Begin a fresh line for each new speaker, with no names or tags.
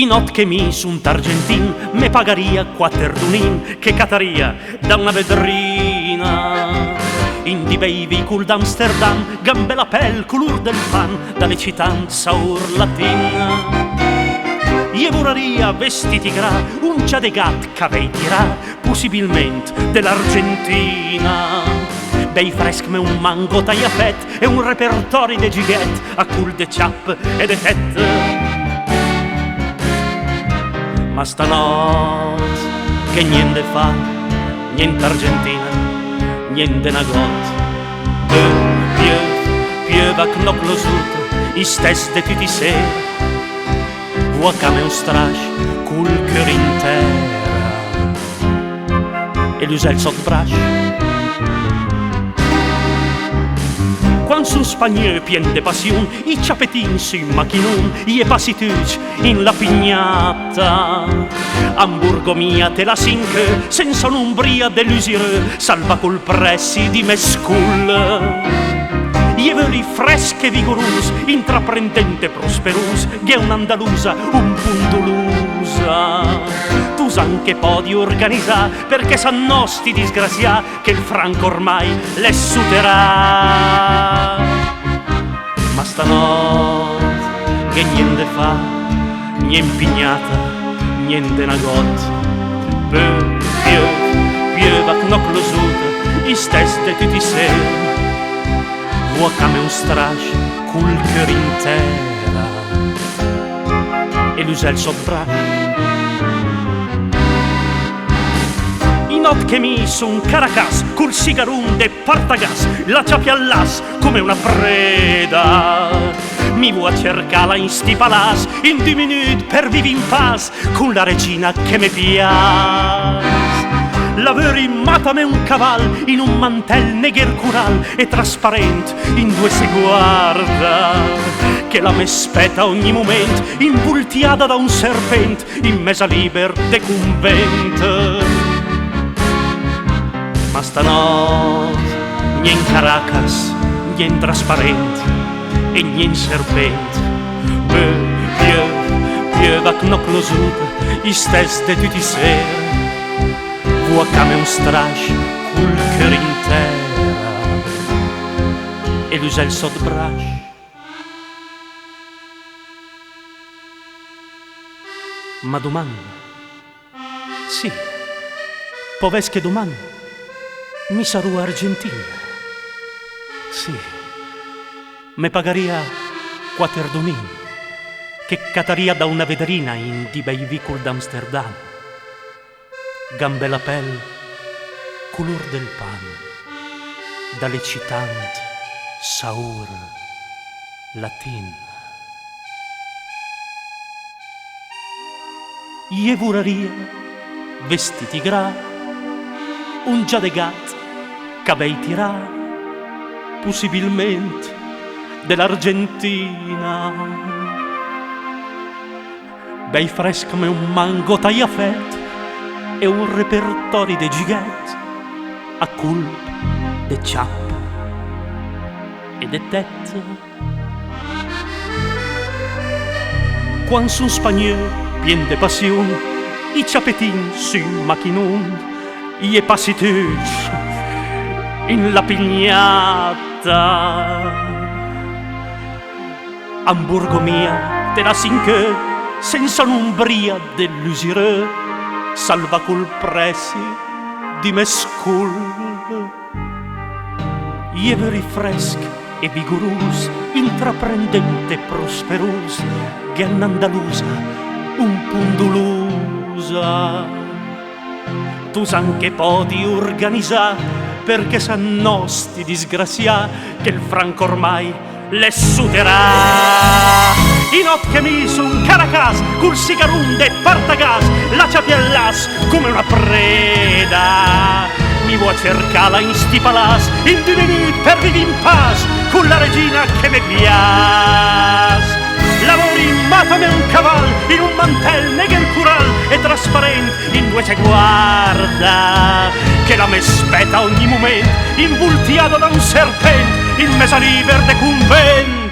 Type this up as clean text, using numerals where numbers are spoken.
In not che mi sunt argentin me pagaria quatterdunin che cataria da una vedrina in di bei vicul d'Amsterdam, gambe la pel color del pan dalle citanza urlatin. Je vuraria vestiti gra, un giadegat caveitira, possibilment dell'Argentina. Bei fresc me un mango tagliafet e un repertori de giguet a cul de ciap e de tet. Ma stanot che niente fa, niente Argentina, niente nagot. Pieva knoklożut i stes de tutti se. Vois comme un strash cul cœur in terra e l'usel sot braç. Quan sun spagneux pien de passion, i ciapetins sui machinun, i e passituc in la pignata. Hamburgo mia te la sinche, senza un'umbria dell'usireux, salva col pressi di mescul. Je veri fresche vigorus, intraprendente prosperus, che è un'andalusa, un pundulusa. Tu anche podi organizzare, perché s'annosti disgrazia, che il franco ormai le suterà. Ma stanotte, che niente fa, niente pignata, niente nagot. Pieva knoklożut, i stes de tutti se. Vois comme un strash cul cœur in terra e l'usel sot braç. I not che mi sun Caracas col sigarun de Partagas, la ciapiallas come una preda. Mi vuoi cercala in sti palas, in 2 minut per vivi in paz con la regina che me piace. L'aver matame un caval in un mantel negher cural e trasparent in 2 se guarda che la me speta ogni moment impultiada da un serpent in mesa liber de convent. Ma stanot nien Caracas, nien trasparent e nien serpent. Pieva knoklożut i stes de tutti ser. Vois comme un strash cul cœur in terra e l'usel sot braç. Ma domani, sì, poves che domani mi sarò Argentina. Sì, me pagaria quatterdunin che cataria da una vedrina in di bei vicul d'Amsterdam. Gambe la pel, color del pan, dalle citant saur latin. Je vuraria vestiti gra, un giadegat caveitira, possibilment dell'Argentina. Bei fresc come un mango tagliafet e un repertori de giguet a cul de ciap e de tet. Quan sun spagneux pien de passion, i ciapetins sun machinun, i e passituc in la pignata. Hamburgo mia te la sinche, senza un'umbria dell'usireux, salva col pressi di mescul. Je veri fresc e vigorus, intraprendente prosperus, che un'andalusa, un pundulusa. Tu anche podi organizzare, perché s'annosti disgrazia, che il franco ormai le suterà. In not che mi sun Caracas col sigarun de Partagas, la ciapiallas come una preda. Mi vuoi cercala in sti palas, in 2 minut per vivi in paz con la regina che me piace. Lavori matame un caval in un mantel negher cural e trasparent in 2 se guarda che la me speta ogni moment invultiata da un serpent in mesa liber de convent.